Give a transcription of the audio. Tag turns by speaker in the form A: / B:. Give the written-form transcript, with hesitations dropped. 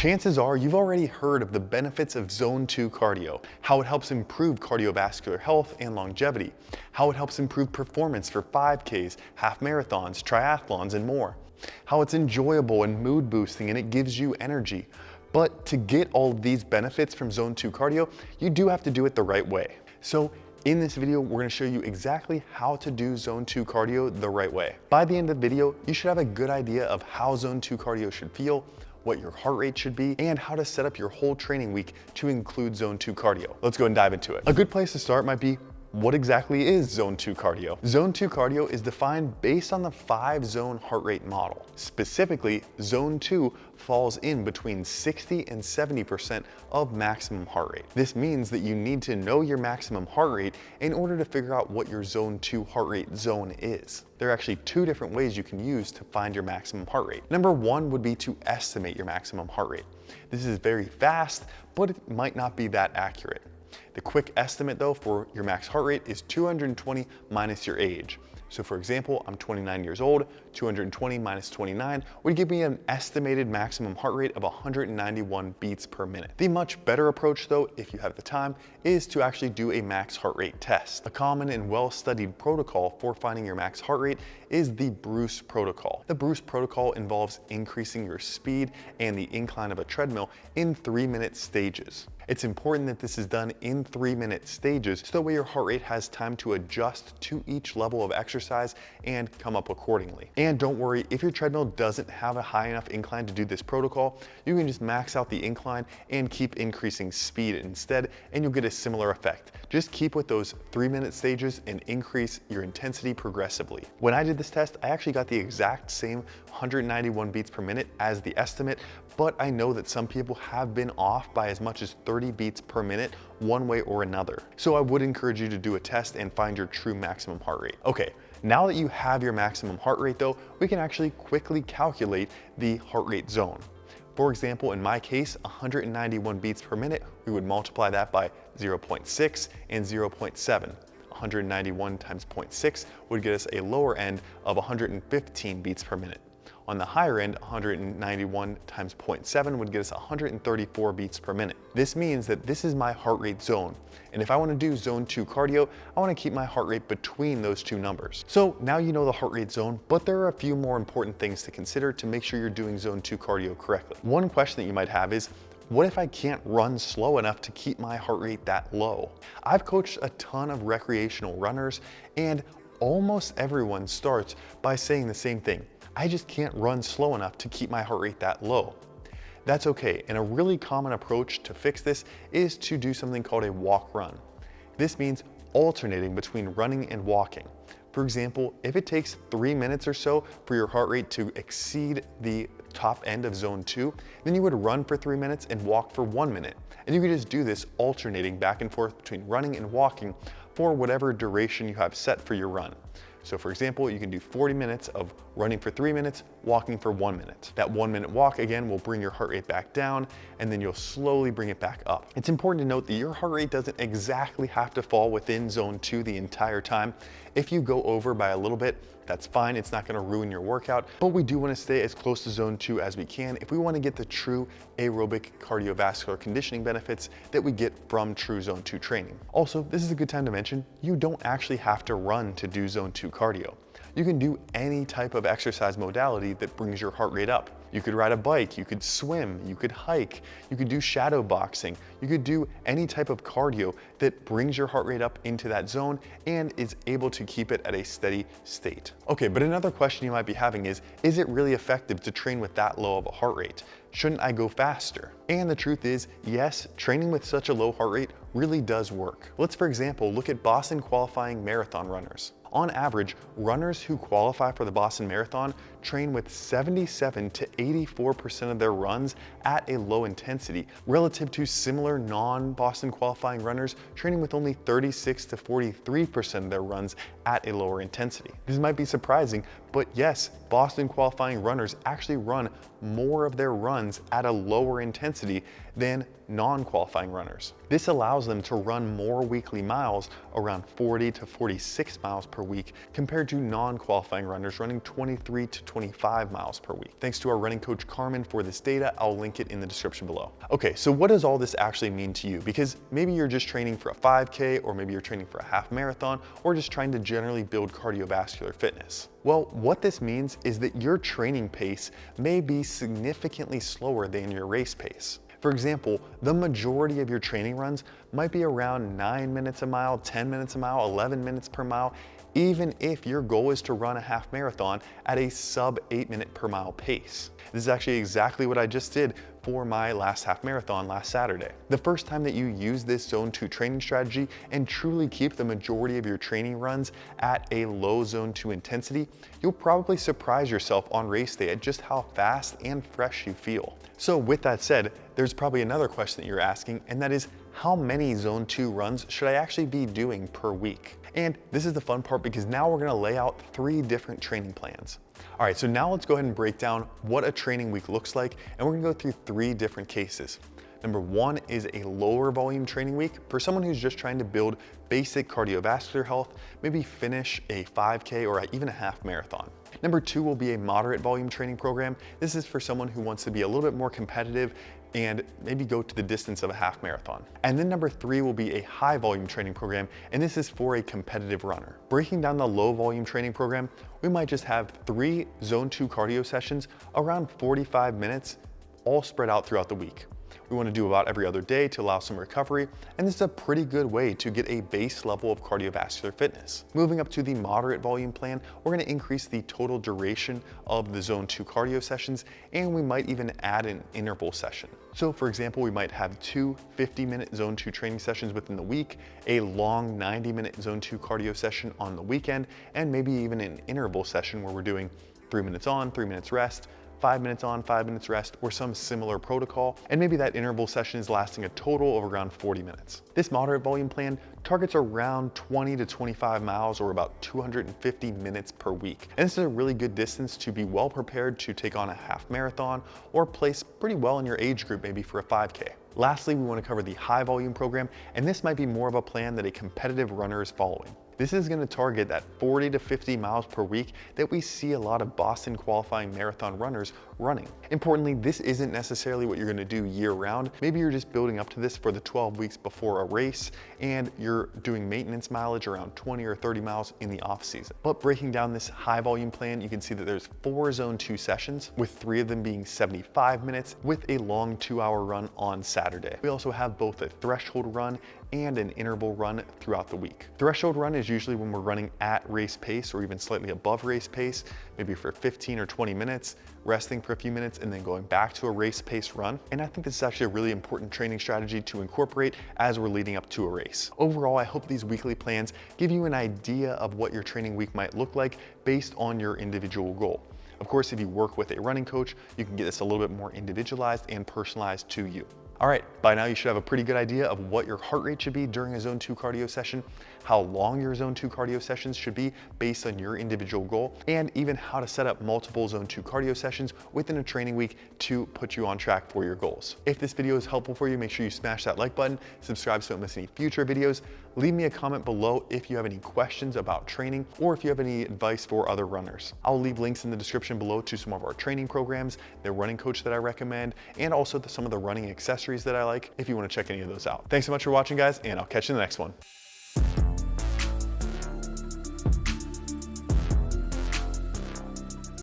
A: Chances are you've already heard of the benefits of Zone 2 cardio, how it helps improve cardiovascular health and longevity, how it helps improve performance for 5Ks, half marathons, triathlons, and more, how it's enjoyable and mood boosting and it gives you energy. But to get all of these benefits from Zone 2 cardio, you do have to do it the right way. So in this video, we're gonna show you exactly how to do Zone 2 cardio the right way. By the end of the video, you should have a good idea of how Zone 2 cardio should feel, what your heart rate should be, and how to set up your whole training week to include Zone 2 cardio. Let's go and dive into it. A good place to start might be, what exactly is Zone 2 cardio? Zone 2 cardio is defined based on the 5-zone heart rate model. Specifically, Zone 2 falls in between 60 and 70% of maximum heart rate. This means that you need to know your maximum heart rate in order to figure out what your Zone 2 heart rate zone is. There are actually 2 different ways you can use to find your maximum heart rate. Number 1 would be to estimate your maximum heart rate. This is very fast, but it might not be that accurate. The quick estimate though for your max heart rate is 220 minus your age. So for example, I'm 29 years old, 220 minus 29 would give me an estimated maximum heart rate of 191 beats per minute. The much better approach though, if you have the time, is to actually do a max heart rate test. A common and well-studied protocol for finding your max heart rate is the Bruce protocol. The Bruce protocol involves increasing your speed and the incline of a treadmill in 3-minute stages. It's important that this is done in 3-minute stages so that way your heart rate has time to adjust to each level of exercise and come up accordingly. And don't worry, if your treadmill doesn't have a high enough incline to do this protocol, you can just max out the incline and keep increasing speed instead, and you'll get a similar effect. Just keep with those 3-minute stages and increase your intensity progressively. When I did this test, I actually got the exact same 191 beats per minute as the estimate, but I know that some people have been off by as much as 30 beats per minute one way or another. So I would encourage you to do a test and find your true maximum heart rate. Okay, now that you have your maximum heart rate though, we can actually quickly calculate the heart rate zone. For example, in my case, 191 beats per minute, we would multiply that by 0.6 and 0.7. 191 times 0.6 would get us a lower end of 115 beats per minute. On the higher end, 191 times 0.7 would get us 134 beats per minute. This means that this is my heart rate zone. And if I want to do Zone 2 cardio, I want to keep my heart rate between those 2 numbers. So now you know the heart rate zone, but there are a few more important things to consider to make sure you're doing Zone 2 cardio correctly. One question that you might have is, what if I can't run slow enough to keep my heart rate that low? I've coached a ton of recreational runners, and almost everyone starts by saying the same thing. I just can't run slow enough to keep my heart rate that low. That's okay, and a really common approach to fix this is to do something called a walk-run. This means alternating between running and walking. For example, if it takes 3 minutes or so for your heart rate to exceed the top end of Zone 2, then you would run for 3 minutes and walk for 1 minute. And you could just do this alternating back and forth between running and walking for whatever duration you have set for your run. So for example, you can do 40 minutes of running for 3 minutes, walking for 1 minute. That 1 minute walk again will bring your heart rate back down, and then you'll slowly bring it back up. It's important to note that your heart rate doesn't exactly have to fall within Zone 2 the entire time. If you go over by a little bit, that's fine, it's not gonna ruin your workout, but we do wanna stay as close to Zone 2 as we can if we wanna get the true aerobic cardiovascular conditioning benefits that we get from true Zone 2 training. Also, this is a good time to mention, you don't actually have to run to do Zone 2 cardio. You can do any type of exercise modality that brings your heart rate up. You could ride a bike, you could swim, you could hike, you could do shadow boxing, you could do any type of cardio that brings your heart rate up into that zone and is able to keep it at a steady state. Okay, but another question you might be having is it really effective to train with that low of a heart rate? Shouldn't I go faster? And the truth is, yes, training with such a low heart rate really does work. Let's, for example, look at Boston qualifying marathon runners. On average, runners who qualify for the Boston Marathon train with 77 to 84% of their runs at a low intensity, relative to similar non-Boston qualifying runners training with only 36 to 43% of their runs at a lower intensity. This might be surprising, but yes, Boston qualifying runners actually run more of their runs at a lower intensity than non-qualifying runners. This allows them to run more weekly miles, around 40 to 46 miles per week compared to non-qualifying runners running 23 to 25 miles per week. Thanks to our running coach Carmen for this data. I'll link it in the description below. Okay, so what does all this actually mean to you? Because maybe you're just training for a 5K, or maybe you're training for a half marathon, or just trying to generally build cardiovascular fitness. Well, what this means is that your training pace may be significantly slower than your race pace. For example, the majority of your training runs might be around 9 minutes a mile, 10 minutes a mile, 11 minutes per mile, even if your goal is to run a half marathon at a sub 8 minute per mile pace. This is actually exactly what I just did for my last half marathon last Saturday. The first time that you use this zone 2 training strategy and truly keep the majority of your training runs at a low zone 2 intensity, you'll probably surprise yourself on race day at just how fast and fresh you feel. So with that said, there's probably another question that you're asking, and that is, how many zone 2 runs should I actually be doing per week? And this is the fun part, because now we're gonna lay out 3 different training plans. All right, so now let's go ahead and break down what a training week looks like, and we're gonna go through 3 different cases. Number 1 is a lower volume training week for someone who's just trying to build basic cardiovascular health, maybe finish a 5K or even a half marathon. Number 2 will be a moderate volume training program. This is for someone who wants to be a little bit more competitive and maybe go to the distance of a half marathon. And then number 3 will be a high volume training program, and this is for a competitive runner. Breaking down the low volume training program, we might just have 3 zone 2 cardio sessions around 45 minutes, all spread out throughout the week. We want to do about every other day to allow some recovery, and this is a pretty good way to get a base level of cardiovascular fitness. Moving up to the moderate volume plan, we're going to increase the total duration of the zone 2 cardio sessions, and we might even add an interval session. So for example, we might have 2 50-minute zone 2 training sessions within the week, a long 90-minute zone 2 cardio session on the weekend, and maybe even an interval session where we're doing 3 minutes on, 3 minutes rest, 5 minutes on, 5 minutes rest, or some similar protocol, and maybe that interval session is lasting a total of around 40 minutes. This moderate volume plan targets around 20 to 25 miles, or about 250 minutes per week. And this is a really good distance to be well prepared to take on a half marathon or place pretty well in your age group, maybe for a 5K. Lastly, we want to cover the high volume program, and this might be more of a plan that a competitive runner is following. This is going to target that 40 to 50 miles per week that we see a lot of Boston qualifying marathon runners running. Importantly, this isn't necessarily what you're going to do year round. Maybe you're just building up to this for the 12 weeks before a race, and you're doing maintenance mileage around 20 or 30 miles in the off season. But breaking down this high volume plan, you can see that there's 4 zone 2 sessions, with 3 of them being 75 minutes with a long 2-hour run on Saturday. We also have both a threshold run and an interval run throughout the week. Threshold run is usually when we're running at race pace or even slightly above race pace, maybe for 15 or 20 minutes, resting for a few minutes, and then going back to a race pace run. And I think this is actually a really important training strategy to incorporate as we're leading up to a race. Overall, I hope these weekly plans give you an idea of what your training week might look like based on your individual goal. Of course, if you work with a running coach, you can get this a little bit more individualized and personalized to you. All right, by now you should have a pretty good idea of what your heart rate should be during a zone 2 cardio session, how long your zone 2 cardio sessions should be based on your individual goal, and even how to set up multiple zone 2 cardio sessions within a training week to put you on track for your goals. If this video is helpful for you, make sure you smash that like button, subscribe so you don't miss any future videos. Leave me a comment below if you have any questions about training or if you have any advice for other runners. I'll leave links in the description below to some of our training programs, the running coach that I recommend, and also some of the running accessories that I like if you want to check any of those out. Thanks so much for watching, guys, and I'll catch you in the next one.